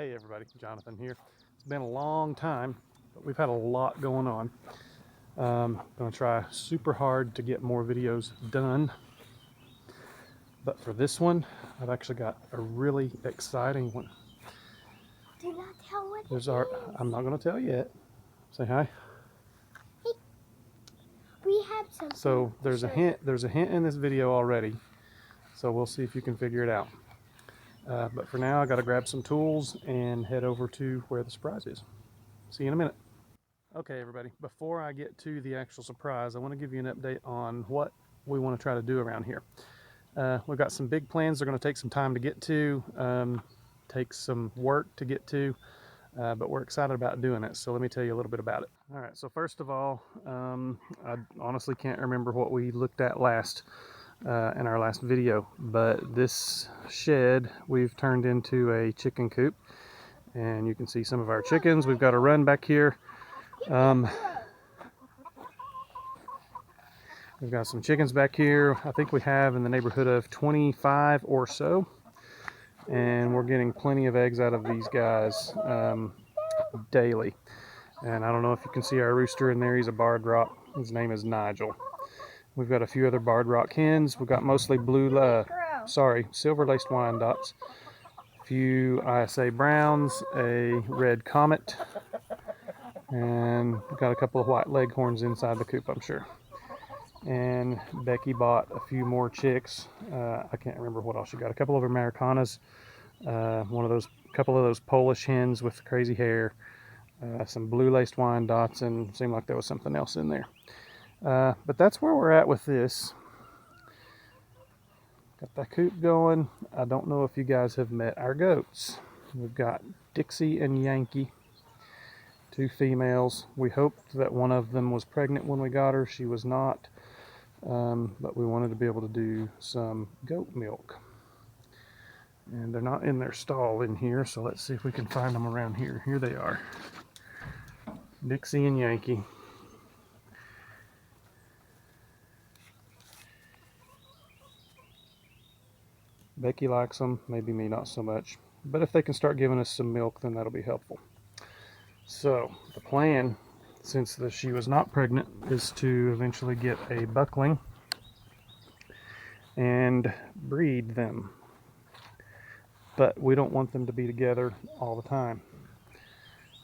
Hey everybody, Jonathan here. It's been a long time, but we've had a lot going on. Gonna try super hard to get more videos done. But for this one, I've actually got a really exciting one. Do not tell what There's our, I'm not gonna tell yet. Say hi. Hey, we have something. So there's a hint in this video already. So we'll see if you can figure it out. But for now, I gotta grab some tools and head over to where the surprise is. See you in a minute. Okay, everybody, before I get to the actual surprise, I want to give you an update on what we want to try to do around here. We've got some big plans they're going to take some time to get to, take some work to get to, but we're excited about doing it. So let me tell you a little bit about it. All right, so first of all, I honestly can't remember what we looked at last in our last video, but this shed we've turned into a chicken coop, and you can see some of our chickens. We've got a run back here. We've got some chickens back here. I think we have in the neighborhood of 25 or so, and we're getting plenty of eggs out of these guys daily. And I don't know if you can see our rooster in there. He's a barred rock. His name is Nigel. We've got a few other barred rock hens. We've got mostly silver laced Wyandottes, a few ISA browns, a red comet, and we've got a couple of white leghorns inside the coop, I'm sure. And Becky bought a few more chicks. I can't remember what else she got. A couple of Americanas, couple of those Polish hens with crazy hair, some blue-laced Wyandottes, and seemed like there was something else in there. But that's where we're at with this. Got the coop going. I don't know if you guys have met our goats. We've got Dixie and Yankee, two females. We hoped that one of them was pregnant when we got her. She was not. But we wanted to be able to do some goat milk. And they're not in their stall in here, so let's see if we can find them around here. Here they are. Dixie and Yankee. Becky likes them, maybe me not so much. But if they can start giving us some milk, then that'll be helpful. So the plan, since she was not pregnant, is to eventually get a buckling and breed them. But we don't want them to be together all the time.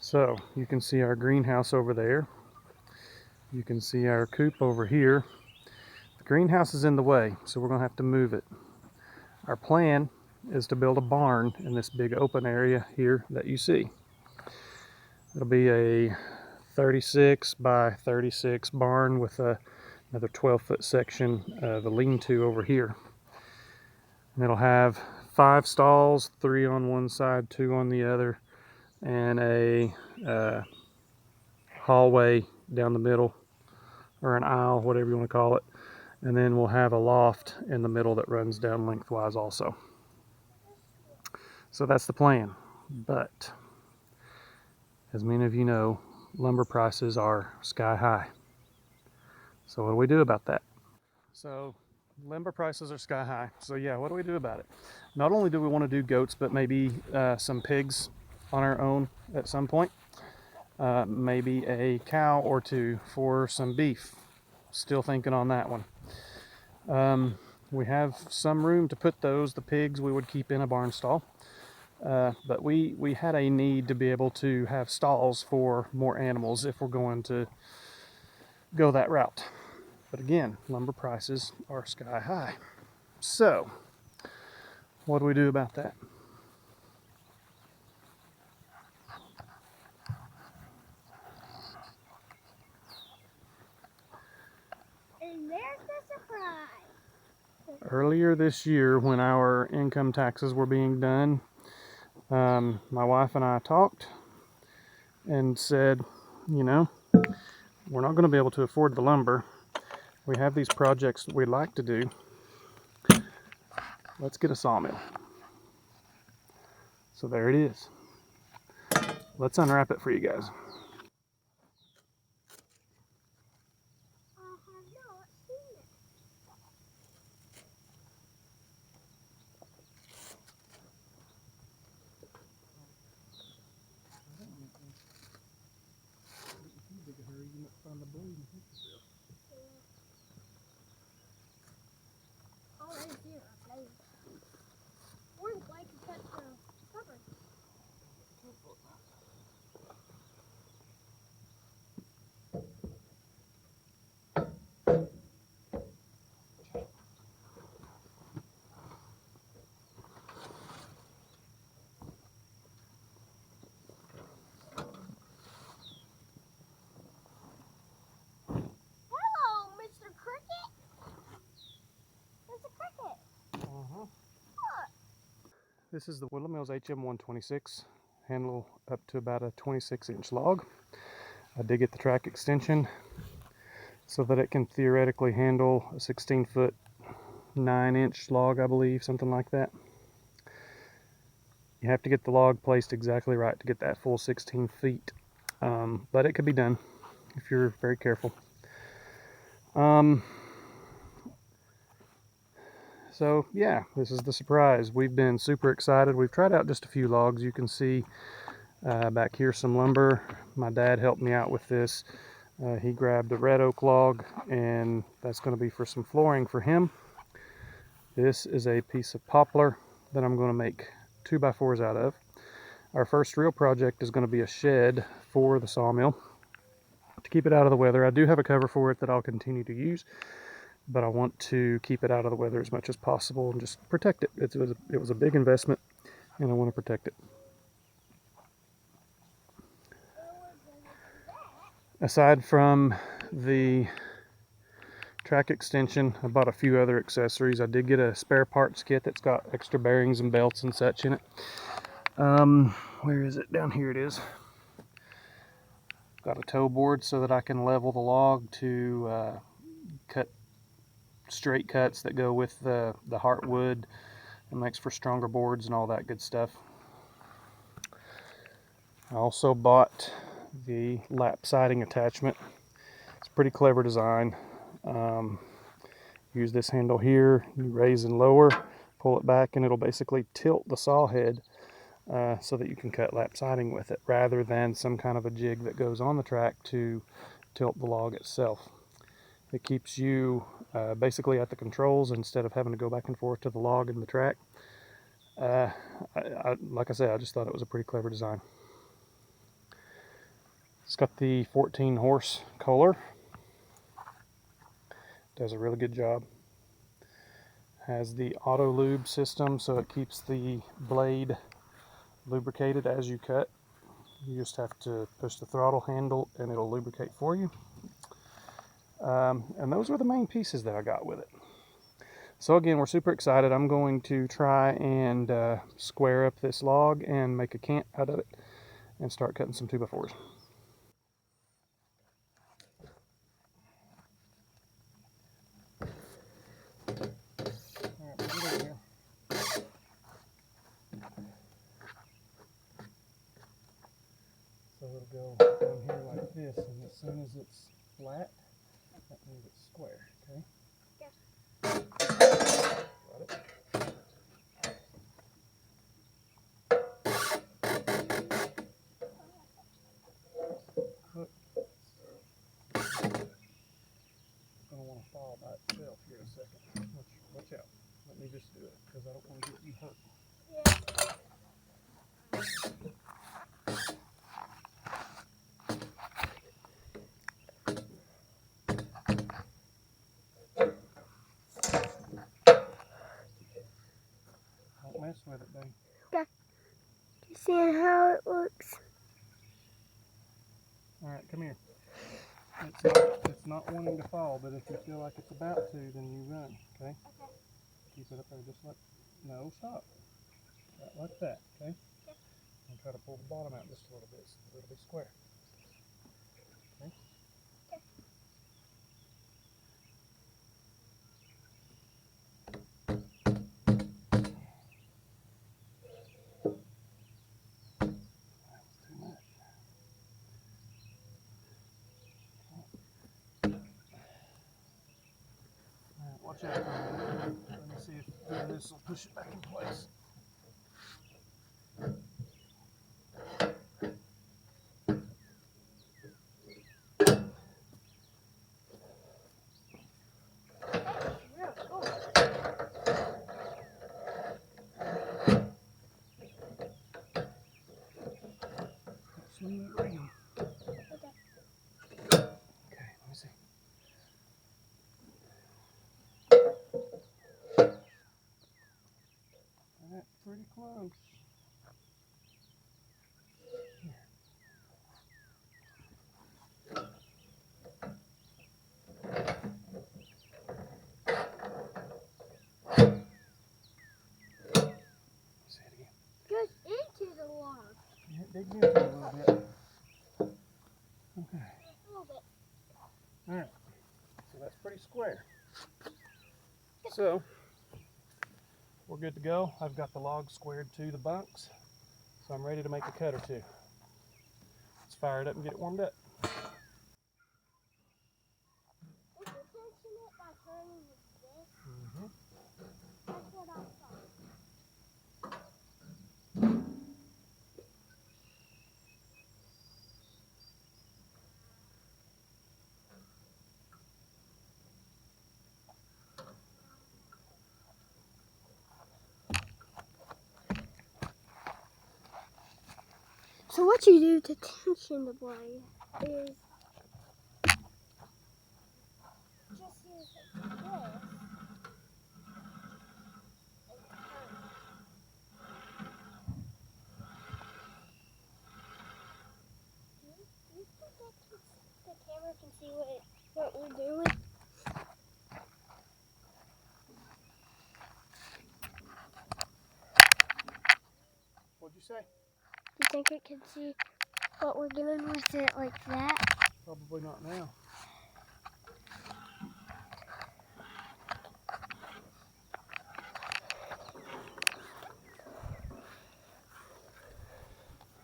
So you can see our greenhouse over there. You can see our coop over here. The greenhouse is in the way, so we're going to have to move it. Our plan is to build a barn in this big open area here that you see. It'll be a 36 by 36 barn with another 12-foot section of a lean-to over here. And it'll have 5 stalls, 3 on one side, 2 on the other, and a hallway down the middle, or an aisle, whatever you want to call it. And then we'll have a loft in the middle that runs down lengthwise also. So that's the plan. But as many of you know, lumber prices are sky high. So what do we do about that? So lumber prices are sky high. So yeah, what do we do about it? Not only do we want to do goats, but maybe some pigs on our own at some point. Maybe a cow or two for some beef. Still thinking on that one. We have some room to put those. The pigs we would keep in a barn stall. But we had a need to be able to have stalls for more animals if we're going to go that route. But again, lumber prices are sky high. So, what do we do about that? And there's the surprise. Earlier this year, when our income taxes were being done, my wife and I talked and said, you know, we're not going to be able to afford the lumber. We have these projects that we'd like to do. Let's get a sawmill. So there it is. Let's unwrap it for you guys. Orange light to touch the cover. Hello, Mr. Cricket. Mr. Cricket. Look. This is the Woodland Mills HM126, handle up to about a 26-inch log. I did get the track extension so that it can theoretically handle a 16-foot, 9-inch log, I believe, something like that. You have to get the log placed exactly right to get that full 16 feet, but it could be done if you're very careful. So yeah, this is the surprise. We've been super excited. We've tried out just a few logs. You can see back here some lumber. My dad helped me out with this. He grabbed a red oak log, and that's going to be for some flooring for him. This is a piece of poplar that I'm going to make 2x4s out of. Our first real project is going to be a shed for the sawmill to keep it out of the weather. I do have a cover for it that I'll continue to use, but I want to keep it out of the weather as much as possible and just protect it. It was a big investment, and I want to protect it. Aside from the track extension, I bought a few other accessories. I did get a spare parts kit that's got extra bearings and belts and such in it. Where is it? Down here it is. Got a tow board so that I can level the log to cut straight cuts that go with the heartwood. It makes for stronger boards and all that good stuff. I also bought the lap siding attachment. It's a pretty clever design. Use this handle here, you raise and lower, pull it back, and it'll basically tilt the saw head so that you can cut lap siding with it, rather than some kind of a jig that goes on the track to tilt the log itself. It keeps you basically at the controls instead of having to go back and forth to the log and the track. Like I said, I just thought it was a pretty clever design. It's got the 14 horse Kohler. Does a really good job. Has the auto lube system, so it keeps the blade lubricated as you cut. You just have to push the throttle handle and it'll lubricate for you. And those are the main pieces that I got with it. So again, we're super excited. I'm going to try and square up this log and make a cant out of it and start cutting some 2x4s. So it'll go down here like this, and as soon as it's flat, that means it's square, okay? Yeah. Got it. Hook. It's going to want to fall by itself here in a second. Watch out. Let me just do it, because I don't want to get you hurt. Yeah. Don't mess with it, babe. Just seeing how it looks. Alright, come here. It's not wanting to fall, but if you feel like it's about to, then you run, okay? Okay. Keep it up there, no, stop. Right like that, okay? Okay. And try to pull the bottom out just a little bit so that it'll be square. Okay? Okay. That was too much. Alright, watch out for a minute. Let me see if doing this will push it back in place. Real cool. logs. Say it again. Goes into the log. Yeah, it digs into it a little bit. Okay. A little bit. Alright. So that's pretty square. So we're good to go. I've got the logs squared to the bunks. So I'm ready to make a cut or two. Let's fire it up and get it warmed up. Is it tension it by turning this? Mm-hmm. That's what I thought. So what you do to tension the blade is just use this and turn. Do you think the camera can see what we're doing? What'd you say? Do you think it can see what we're doing with it like that? Probably not now.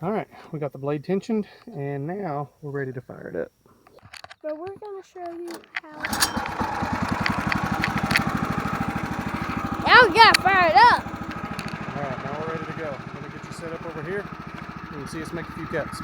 Alright, we got the blade tensioned and now we're ready to fire it up. But we're going to show you how. Now we got to fire it up! Alright, now we're ready to go. I'm going to get you set up over here. You can see us make a few cuts.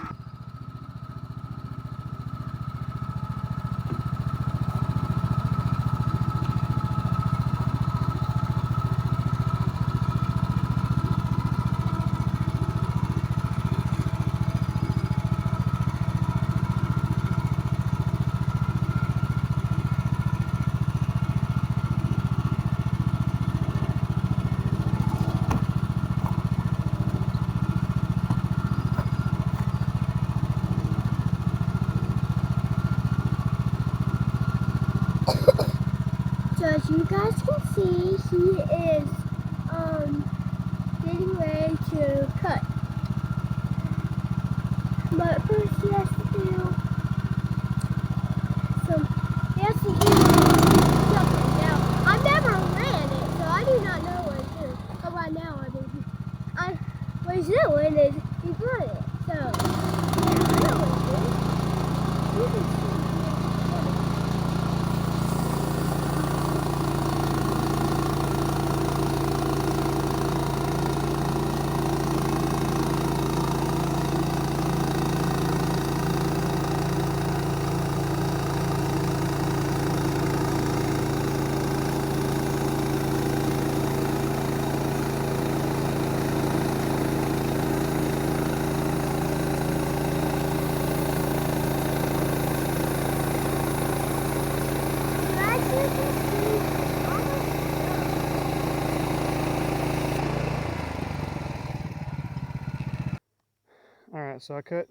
So as you guys can see, he is getting ready to cut. But first he has to do something. Now, I've never ran it, so I do not know what it's doing. But right now what he's doing is he's running it. So yeah, I know what he's doing. You can see. Alright, so I cut,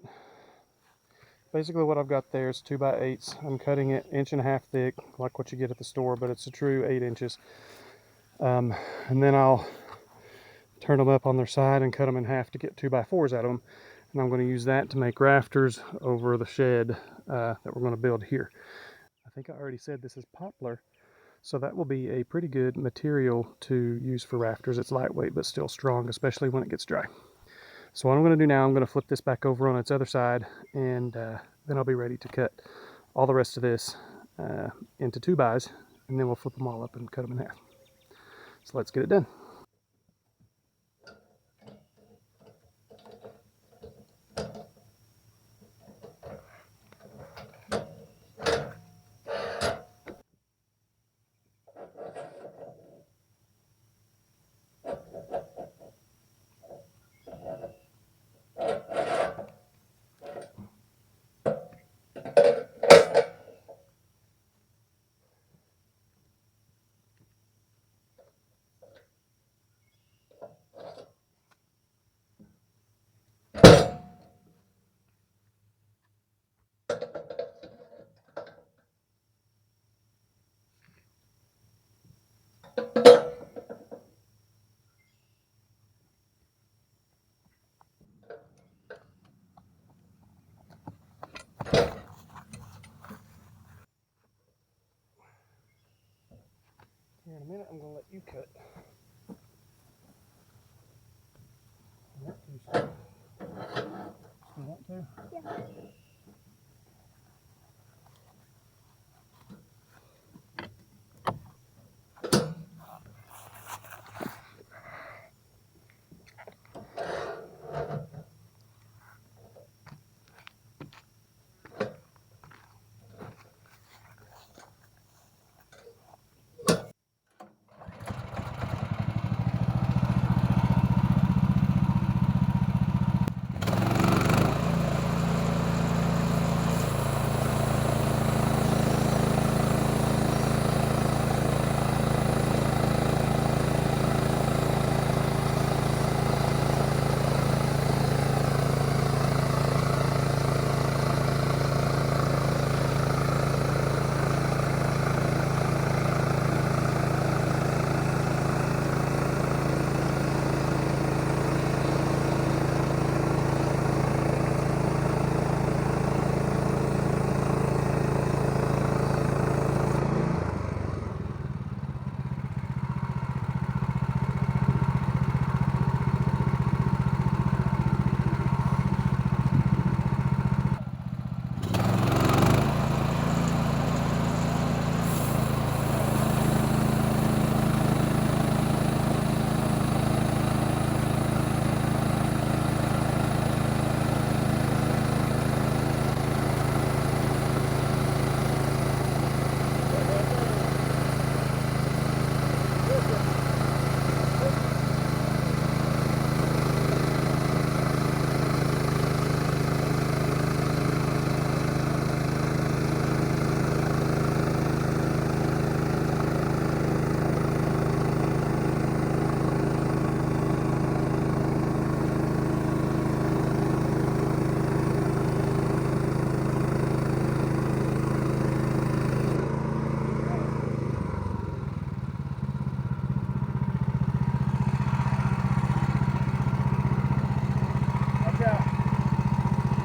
basically what I've got there is 2x8s. I'm cutting it 1.5 inches thick, like what you get at the store, but it's a true 8 inches. And then I'll turn them up on their side and cut them in half to get 2x4s out of them. And I'm going to use that to make rafters over the shed that we're going to build here. I think I already said this is poplar, so that will be a pretty good material to use for rafters. It's lightweight but still strong, especially when it gets dry. So what I'm going to do now, I'm going to flip this back over on its other side, and then I'll be ready to cut all the rest of this into 2x, and then we'll flip them all up and cut them in half. So let's get it done. Here in a minute, I'm going to let you cut. Not too slow. You want to?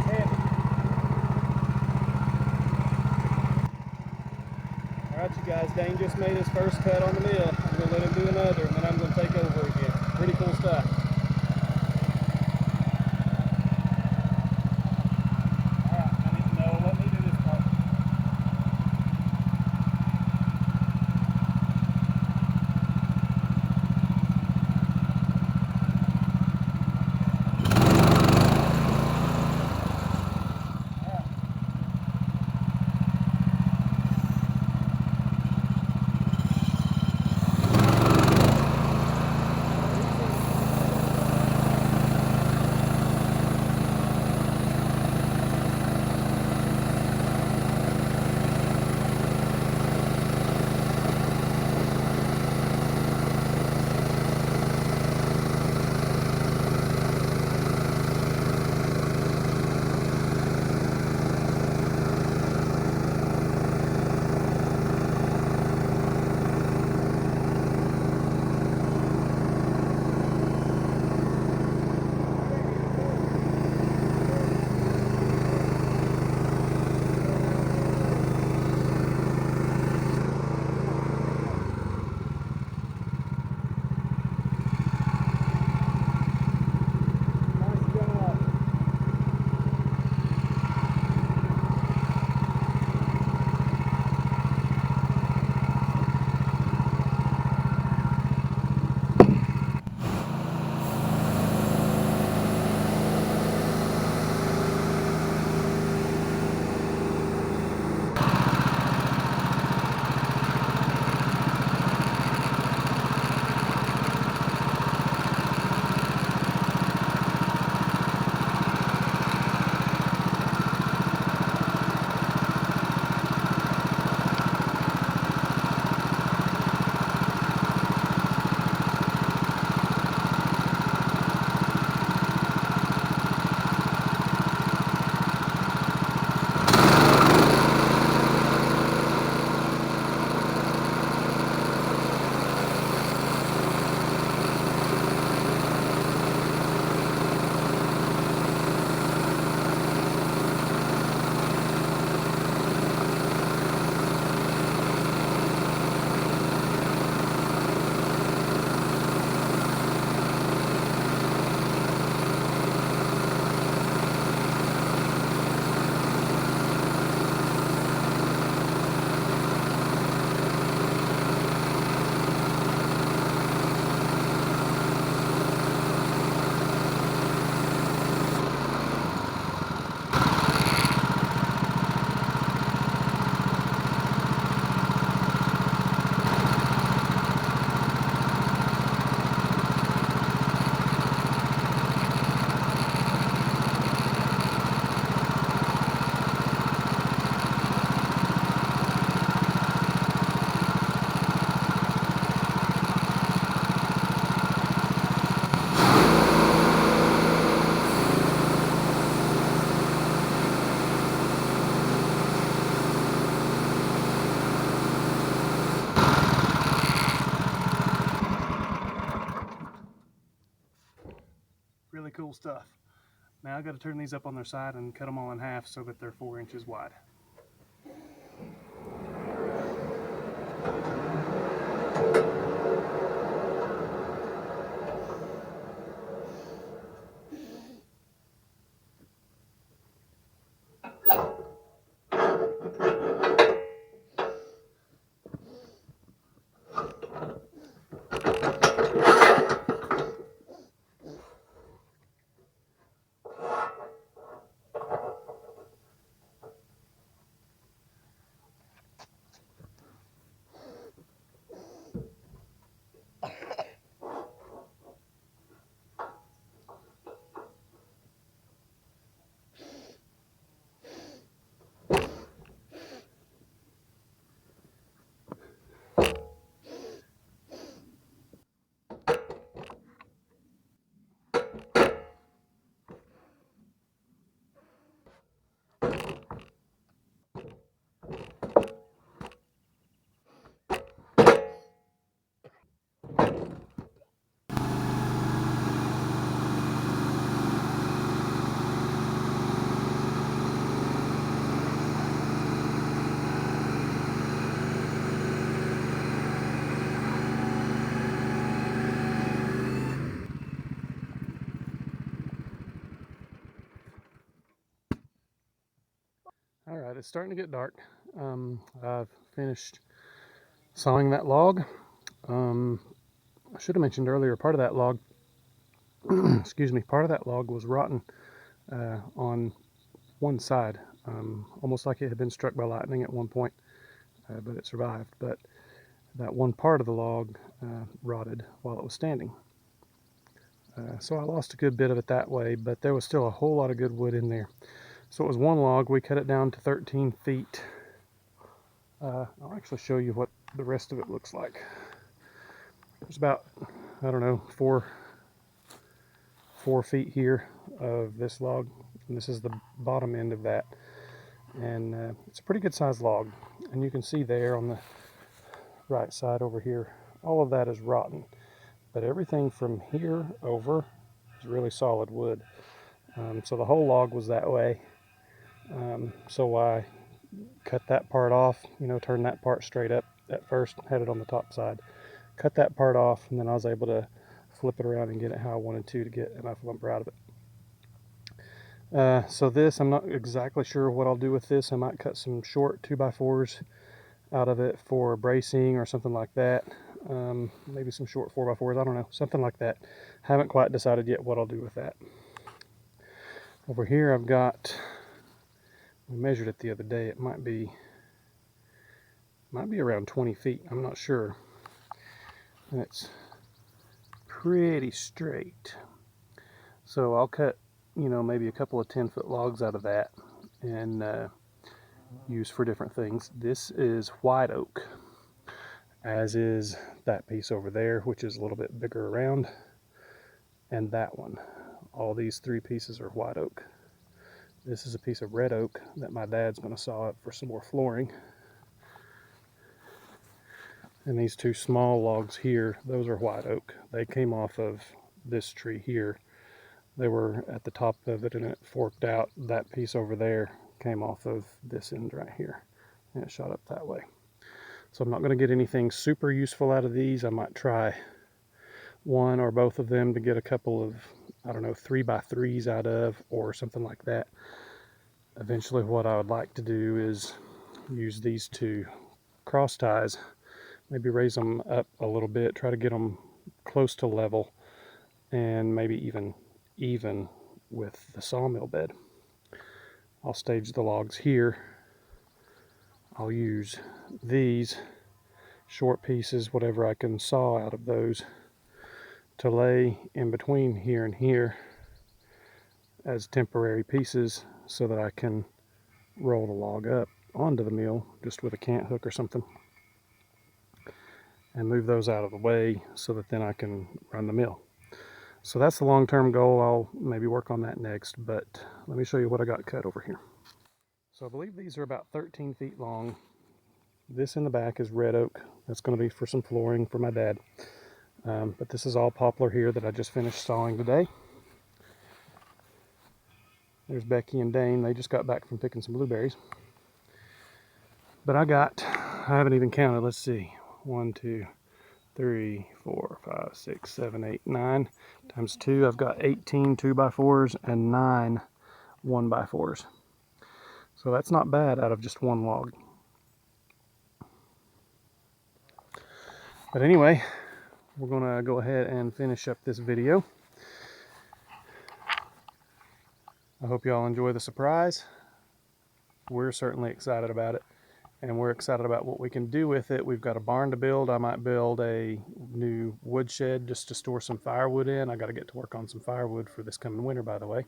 Yeah. Alright, you guys, Dane just made his first cut on the mill. I'm going to let him do another, and then I'm going to take over again. Pretty cool stuff. Alright, I need to know, let me do this part. really cool stuff. Now I've got to turn these up on their side and cut them all in half so that they're 4 inches wide. All right, it's starting to get dark. I've finished sawing that log. I should have mentioned earlier, part of that log, excuse me, part of that log was rotten on one side, almost like it had been struck by lightning at one point, but it survived. But that one part of the log rotted while it was standing. So I lost a good bit of it that way, but there was still a whole lot of good wood in there. So it was one log. We cut it down to 13 feet. I'll actually show you what the rest of it looks like. There's about, I don't know, four feet here of this log, and this is the bottom end of that. And it's a pretty good sized log, and you can see there on the right side over here, all of that is rotten, but everything from here over is really solid wood. So the whole log was that way. So I cut that part off, you know, turn that part straight up. At first had it on the top side, cut that part off, and then I was able to flip it around and get it how I wanted to get enough lumber out of it. So this, I'm not exactly sure what I'll do with this. I might cut some short 2x4s out of it for bracing or something like that. Maybe some short 4x4s, I don't know, something like that. Haven't quite decided yet what I'll do with that. Over here I've got, we measured it the other day, it might be around 20 feet, I'm not sure. And it's pretty straight. So I'll cut, you know, maybe a couple of 10-foot logs out of that and use for different things. This is white oak, as is that piece over there, which is a little bit bigger around, and that one. All these three pieces are white oak. This is a piece of red oak that my dad's going to saw up for some more flooring. And these two small logs here, those are white oak. They came off of this tree here. They were at the top of it and it forked out. That piece over there came off of this end right here, and it shot up that way. So I'm not going to get anything super useful out of these. I might try one or both of them to get a couple of, I don't know, 3x3s out of, or something like that. Eventually what I would like to do is use these two cross ties, maybe raise them up a little bit, try to get them close to level, and maybe even with the sawmill bed. I'll stage the logs here. I'll use these short pieces, whatever I can saw out of those, to lay in between here and here as temporary pieces so that I can roll the log up onto the mill just with a cant hook or something, and move those out of the way so that then I can run the mill. So that's the long-term goal. I'll maybe work on that next, but let me show you what I got cut over here. So I believe these are about 13 feet long. This in the back is red oak. That's going to be for some flooring for my dad. But this is all poplar here that I just finished sawing today. There's Becky and Dane. They just got back from picking some blueberries. But I haven't even counted. Let's see. 1, 2, 3, 4, 5, 6, 7, 8, 9 times 2. I've got 18 2x4s and 9 1x4s. So that's not bad out of just one log. But anyway, we're going to go ahead and finish up this video. I hope y'all enjoy the surprise. We're certainly excited about it, and we're excited about what we can do with it. We've got a barn to build. I might build a new wood shed just to store some firewood in. I got to get to work on some firewood for this coming winter, by the way.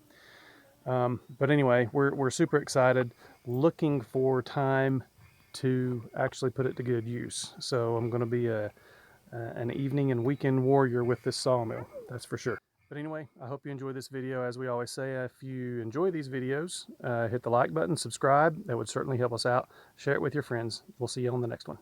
But anyway, we're super excited, looking for time to actually put it to good use. So I'm going to be an evening and weekend warrior with this sawmill, that's for sure. But anyway, I hope you enjoy this video. As we always say, if you enjoy these videos, hit the like button, subscribe. That would certainly help us out. Share it with your friends. We'll see you on the next one.